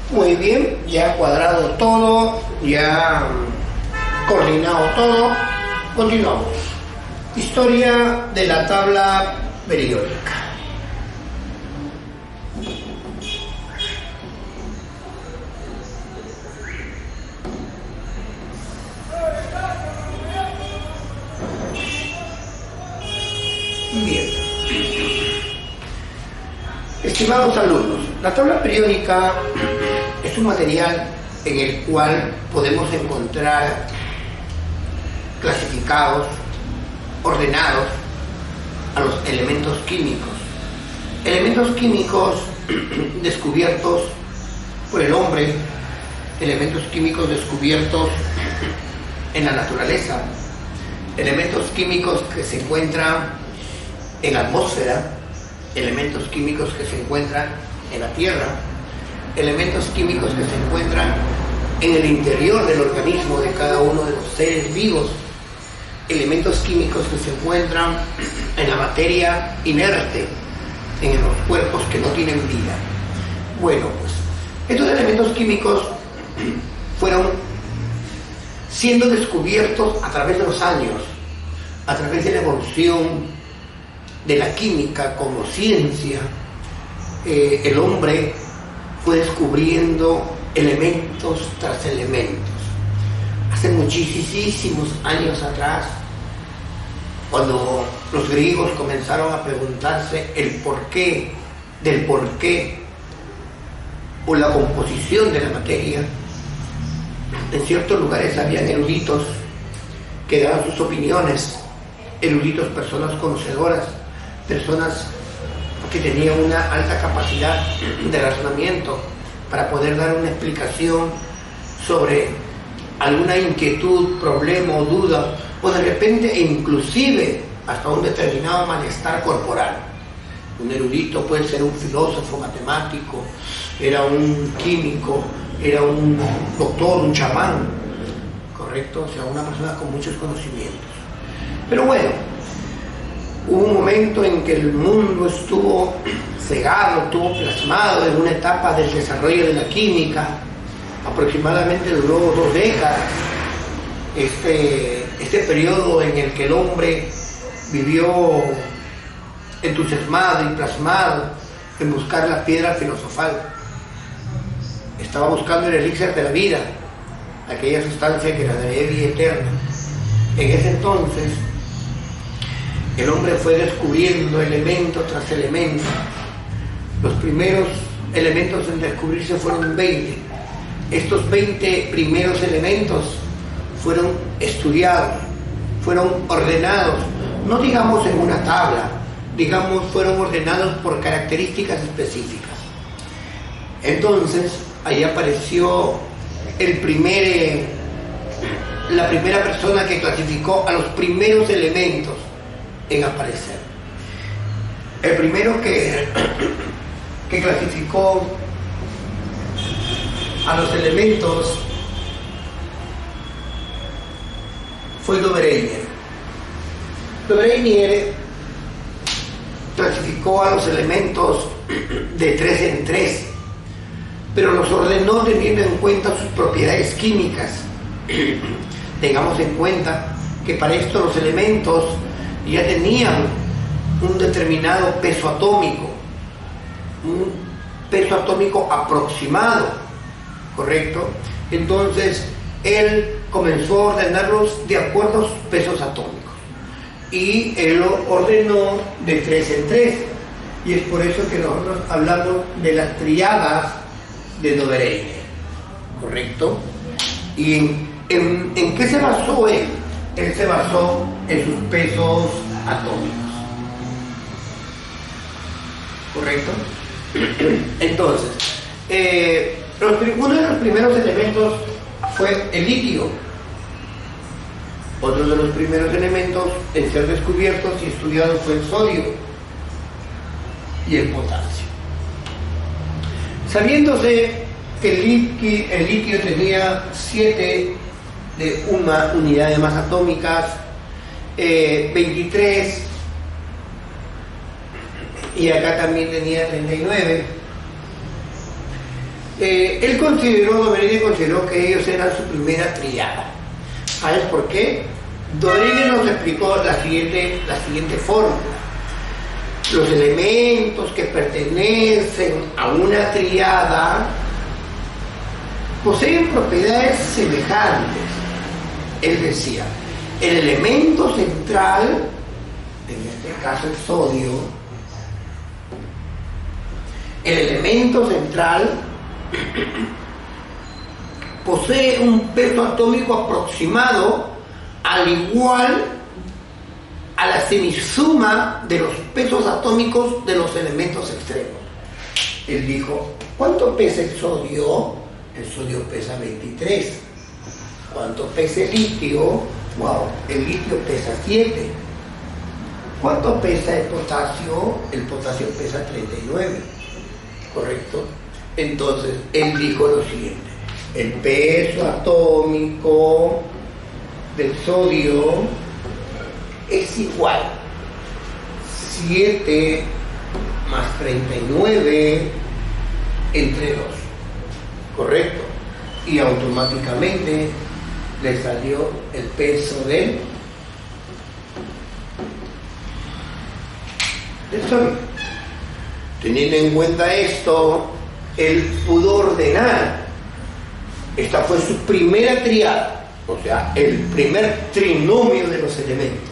Muy bien, ya cuadrado todo, ya coordinado todo. Continuamos. Historia de la tabla periódica. Bien. Estimados alumnos, la tabla periódica es un material en el cual podemos encontrar clasificados, ordenados a los elementos químicos. Elementos químicos descubiertos por el hombre, elementos químicos descubiertos en la naturaleza, elementos químicos que se encuentran en la atmósfera, elementos químicos que se encuentran en la tierra, elementos químicos que se encuentran en el interior del organismo de cada uno de los seres vivos, elementos químicos que se encuentran en la materia inerte, en los cuerpos que no tienen vida. Bueno, pues estos elementos químicos fueron siendo descubiertos a través de los años, a través de la evolución de la química como ciencia. El hombre fue descubriendo elementos tras elementos. Hace muchísimos años atrás, cuando los griegos comenzaron a preguntarse el porqué del porqué o la composición de la materia, en ciertos lugares habían eruditos que daban sus opiniones, eruditos, personas conocedoras, personas que tenían una alta capacidad de razonamiento para poder dar una explicación sobre alguna inquietud, problema o duda, o de repente inclusive hasta un determinado malestar corporal. Un erudito puede ser un filósofo, matemático, era un químico, era un doctor, un chamán, ¿correcto? O sea, una persona con muchos conocimientos. Pero bueno, hubo un momento en que el mundo estuvo cegado, estuvo plasmado en una etapa del desarrollo de la química. Aproximadamente duró 2 décadas este periodo en el que el hombre vivió entusiasmado y plasmado en buscar la piedra filosofal. Estaba buscando el elixir de la vida, aquella sustancia que era de vida eterna. En ese entonces el hombre fue descubriendo elemento tras elemento. Los primeros elementos en descubrirse fueron 20. Estos 20 primeros elementos fueron estudiados, fueron ordenados, no digamos en una tabla, digamos fueron ordenados por características específicas. Entonces, ahí apareció la primera persona que clasificó a los primeros elementos en aparecer. El primero que clasificó a los elementos fue Dobereiner. Dobereiner clasificó a los elementos de 3 en 3, pero los ordenó teniendo en cuenta sus propiedades químicas. Tengamos en cuenta que para esto los elementos ya tenían un determinado peso atómico, un peso atómico aproximado, ¿correcto? Entonces él comenzó a ordenarlos de acuerdo a sus pesos atómicos y él lo ordenó de 3 en 3, y es por eso que nosotros hablamos de las triadas de Dobereiner, ¿correcto? ¿Y en qué se basó él? Él se basó en sus pesos atómicos, ¿correcto? Entonces, uno de los primeros elementos fue el litio. Otro de los primeros elementos en ser descubiertos y estudiados fue el sodio y el potasio. Sabiéndose que el litio tenía 7 de una unidad de masa atómicas, 23, y acá también tenía 39. Dobereiner consideró que ellos eran su primera tríada. ¿Sabes por qué? Dobereiner nos explicó la siguiente fórmula. Los elementos que pertenecen a una tríada poseen propiedades semejantes. Él decía, el elemento central, en este caso el sodio, el elemento central posee un peso atómico aproximado al igual a la semisuma de los pesos atómicos de los elementos extremos. Él dijo, ¿cuánto pesa el sodio? El sodio pesa 23. ¿Cuánto pesa el litio? Wow, el litio pesa 7. ¿Cuánto pesa el potasio? El potasio pesa 39. ¿Correcto? Entonces, él dijo lo siguiente, el peso atómico del sodio es igual 7 más 39 entre 2, ¿correcto? Y automáticamente le salió el peso del sodio. Teniendo en cuenta esto, él pudo ordenar. Esta fue su primera triada, o sea, el primer trinomio de los elementos.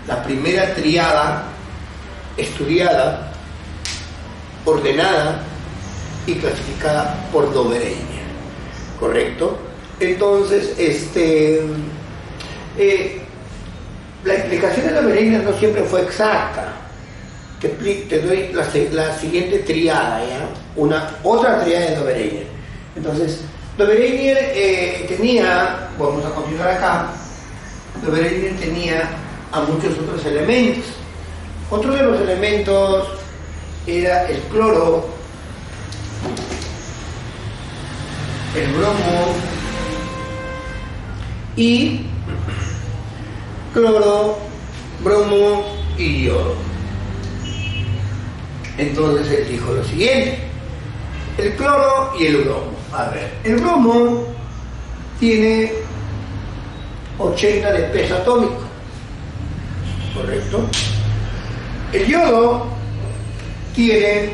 La primera triada estudiada, ordenada y clasificada por Dobereiner, ¿correcto? Entonces, la explicación de Dobereiner no siempre fue exacta. Te doy la siguiente triada, ¿ya? Otra triada de Dobereiner. Entonces, Dobereiner tenía, vamos a continuar acá, Dobereiner tenía a muchos otros elementos. Otro de los elementos era el cloro, el bromo y cloro, bromo y yodo. Entonces él dijo lo siguiente, el cloro y el bromo. A ver, el bromo tiene 80 de peso atómico, ¿correcto? El yodo tiene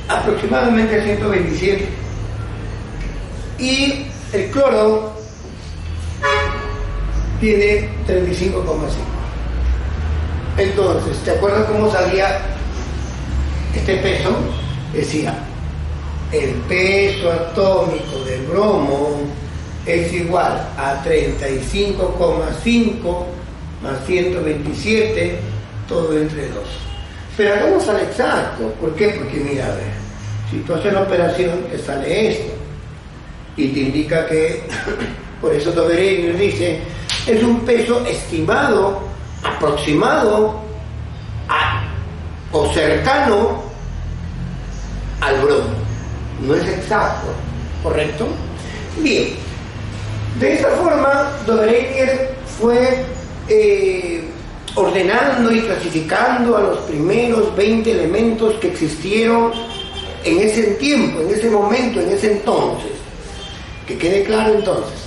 aproximadamente 127 y el cloro tiene 35,5. Entonces, ¿te acuerdas cómo salía este peso? Decía, el peso atómico del bromo es igual a 35,5 más 127, todo entre 2. Pero hagamos al exacto. ¿Por qué? Porque mira, a ver, si tú haces la operación, te sale esto. Y te indica que, por eso Dobereiner dice, es un peso estimado, aproximado o cercano al bromo. No es exacto, ¿correcto? Bien, de esta forma Dobereiner fue ordenando y clasificando a los primeros 20 elementos que existieron en ese tiempo, en ese momento, en ese entonces. Que quede claro entonces,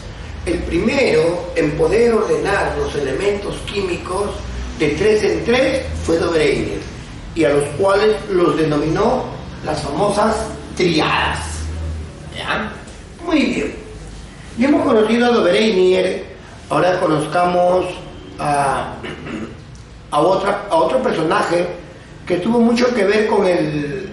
el primero en poder ordenar los elementos químicos de 3 en 3 fue Dobereiner, y a los cuales los denominó las famosas triadas. ¿Ya? Muy bien. Ya hemos conocido a Dobereiner, ahora conozcamos a otro personaje que tuvo mucho que ver con el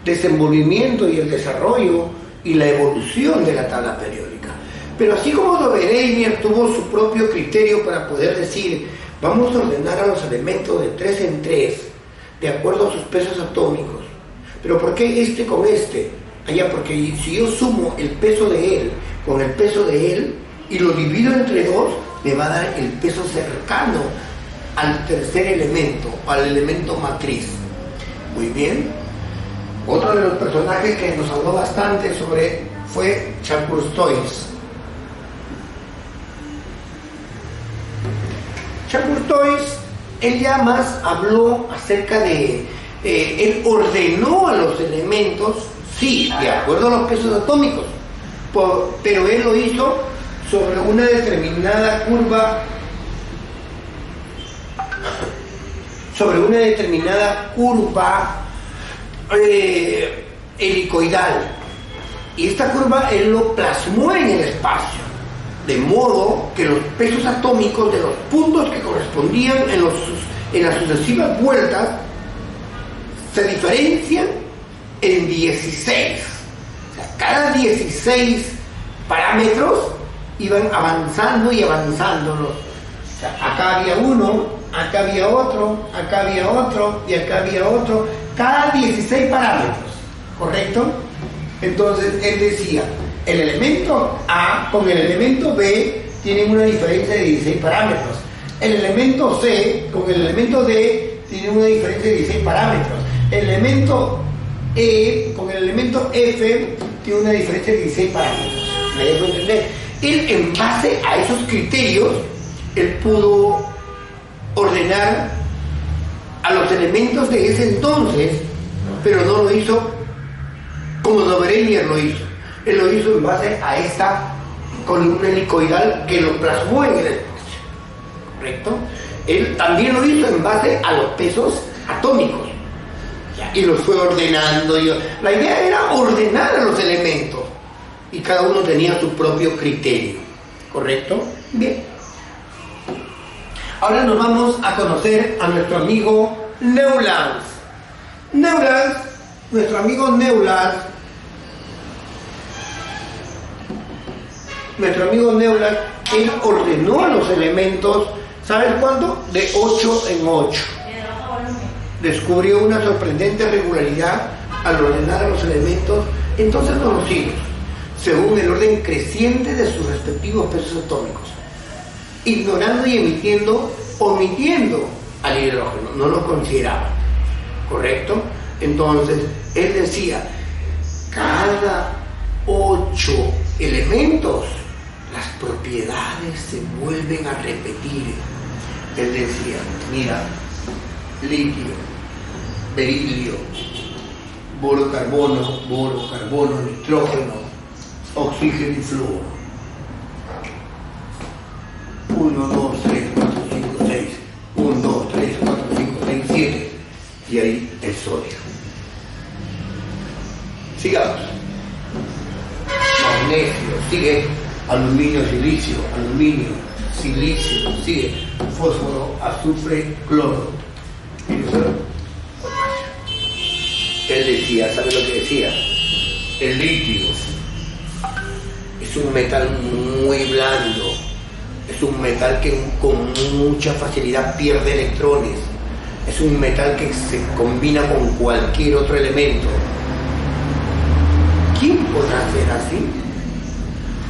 desenvolvimiento y el desarrollo y la evolución de la tabla periódica. Pero así como Dobereiner tuvo su propio criterio para poder decir, vamos a ordenar a los elementos de 3 en 3, de acuerdo a sus pesos atómicos. Pero ¿por qué este con este? Allá, porque si yo sumo el peso de él con el peso de él y lo divido entre 2, me va a dar el peso cercano al tercer elemento, al elemento matriz. Muy bien. Otro de los personajes que nos habló bastante fue Charles-Toys. Charles-Toys, él ya más habló acerca de, él ordenó a los elementos Sí, de acuerdo a los pesos atómicos, pero él lo hizo sobre una determinada curva, helicoidal. Y esta curva él lo plasmó en el espacio, de modo que los pesos atómicos de los puntos que correspondían en las sucesivas vueltas se diferencian en 16. O sea, cada 16 parámetros iban avanzando y avanzándolos. O sea, acá había uno, acá había otro, acá había otro y acá había otro. Cada 16 parámetros, ¿correcto? Entonces él decía, el elemento A con el elemento B tienen una diferencia de 16 parámetros. El elemento C con el elemento D tiene una diferencia de 16 parámetros. El elemento E con el elemento F tiene una diferencia de 16 parámetros. ¿Me dejo entender? Él, en base a esos criterios, él pudo ordenar a los elementos de ese entonces, pero no lo hizo como Dobreiner lo hizo. Él lo hizo en base a esta columna helicoidal que lo plasmó en el espacio, ¿correcto? Él también lo hizo en base a los pesos atómicos, y los fue ordenando. La idea era ordenar a los elementos y cada uno tenía su propio criterio, ¿correcto? Bien. Ahora nos vamos a conocer a nuestro amigo Newlands. Nuestro amigo Newlands, él ordenó a los elementos, ¿sabes cuánto? De 8 en 8. Descubrió una sorprendente regularidad al ordenar a los elementos entonces conocidos, según el orden creciente de sus respectivos pesos atómicos, ignorando y omitiendo al hidrógeno, no lo consideraba, ¿correcto? Entonces, él decía, cada 8 elementos, las propiedades se vuelven a repetir. Él decía, mira, litio, berilio, boro, carbono, nitrógeno, oxígeno y flúor. 1, 2, 3, 4, 5, 6. 1, 2, 3, 4, 5, 6, 7. Y ahí el sodio. Sigamos. Magnesio, sigue. Aluminio, silicio, sigue. Fósforo, azufre, cloro. Él decía, ¿sabe lo que decía? El litio es un metal muy blando, es un metal que con mucha facilidad pierde electrones, es un metal que se combina con cualquier otro elemento. ¿Quién podrá ser así?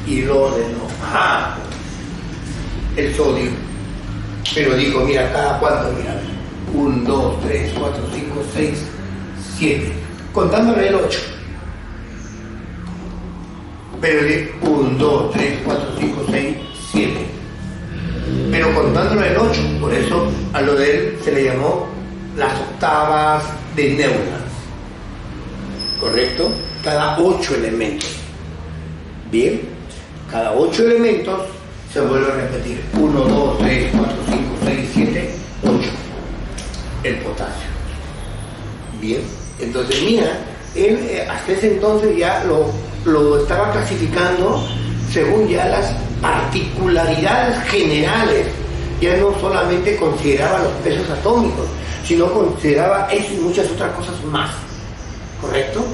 Y lo ordenó. Ajá, el sodio. Pero dijo, mira, cada cuánto, mira, 1, 2, 3, 4, 5, 6, 7, contándole el 8. Pero de 1, 2, 3, 4, 5, 6, 7. Pero contándole el 8, por eso a lo de él se le llamó las octavas de Newlands. ¿Correcto? Cada 8 elementos. Bien, cada 8 elementos se vuelve a repetir. 1, 2, 3, 4, 5, 6, 7, 8. El potasio. Bien, entonces mira, él hasta ese entonces ya lo estaba clasificando según ya las particularidades generales. Ya no solamente consideraba los pesos atómicos, sino consideraba eso y muchas otras cosas más. ¿Correcto?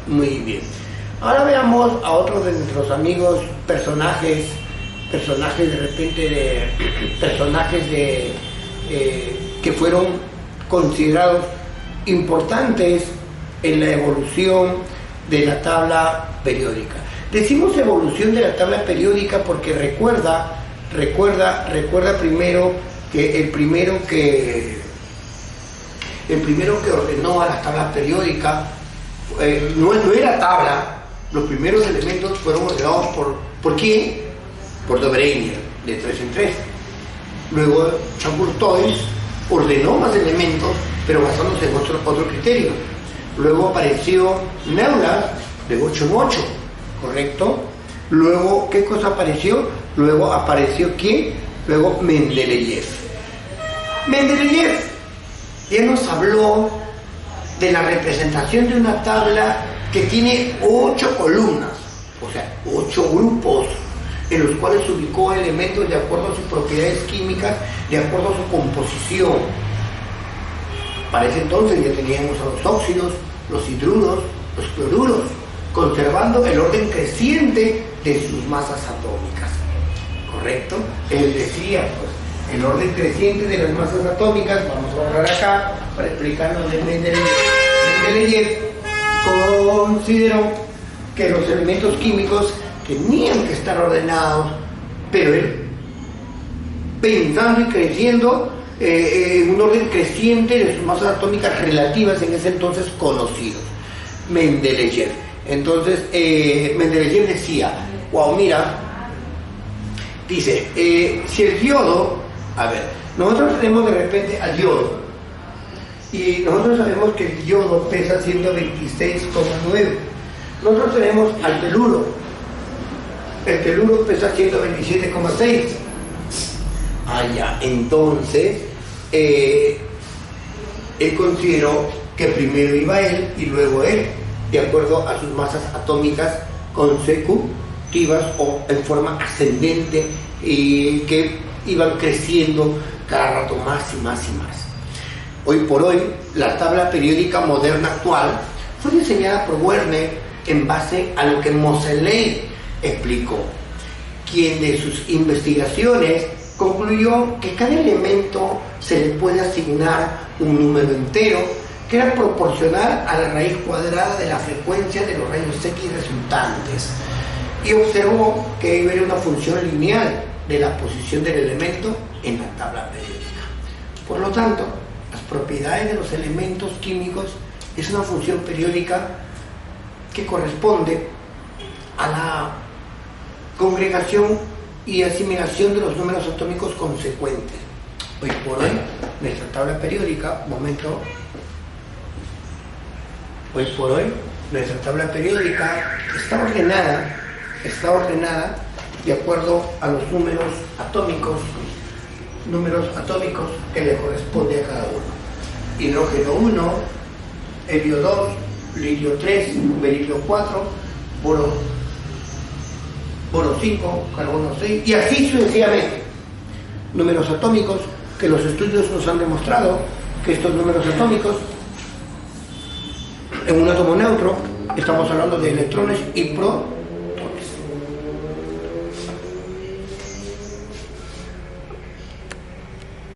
Muy bien. Ahora veamos a otros de nuestros amigos personajes que fueron considerados importantes en la evolución de la tabla periódica. Decimos evolución de la tabla periódica porque recuerda primero que el primero que ordenó a la tabla periódica no era tabla. Los primeros elementos fueron ordenados ¿por quién? Por Dobreiner, de 3 en 3. Luego Chambourtois ordenó más elementos, pero basándose en otro criterio. Luego apareció Newlands de 8 en 8, ¿correcto? Luego, ¿qué cosa apareció? Luego apareció ¿quién? Luego Mendeleev. Mendeleev ya nos habló de la representación de una tabla que tiene 8 columnas, o sea, 8 grupos, en los cuales ubicó elementos de acuerdo a sus propiedades químicas, de acuerdo a su composición. Para ese entonces ya teníamos a los óxidos, los hidruros, los cloruros, conservando el orden creciente de sus masas atómicas, ¿correcto? Él decía, pues, el orden creciente de las masas atómicas, vamos a borrar acá para explicarnos de Mendeleev, consideró que los elementos químicos tenían que estar ordenados, pero él, pensando y creciendo en un orden creciente de sus masas atómicas relativas en ese entonces conocidos, Mendeleev. Entonces, Mendeleev decía, wow, mira, dice, si el yodo, a ver, nosotros tenemos de repente al yodo, y nosotros sabemos que el yodo pesa 126,9. Nosotros tenemos al teluro, el teluro pesa 127,6. Ah, ya, entonces, él consideró que primero iba él y luego él, de acuerdo a sus masas atómicas consecutivas o en forma ascendente, y que iban creciendo cada rato más y más y más. Hoy por hoy, la tabla periódica moderna actual fue diseñada por Werner en base a lo que Moseley explicó, quien de sus investigaciones concluyó que cada elemento se le puede asignar un número entero que era proporcional a la raíz cuadrada de la frecuencia de los rayos X resultantes, y observó que era una función lineal de la posición del elemento en la tabla periódica. Por lo tanto, las propiedades de los elementos químicos es una función periódica que corresponde a la congregación y asimilación de los números atómicos consecuentes. Hoy por hoy, nuestra tabla periódica, nuestra tabla periódica está ordenada de acuerdo a los números atómicos que le corresponde a cada uno. Hidrógeno 1, helio 2, litio 3, berilio 4, boro 5, carbono 6, y así sucesivamente. Números atómicos que los estudios nos han demostrado que estos números atómicos en un átomo neutro estamos hablando de electrones y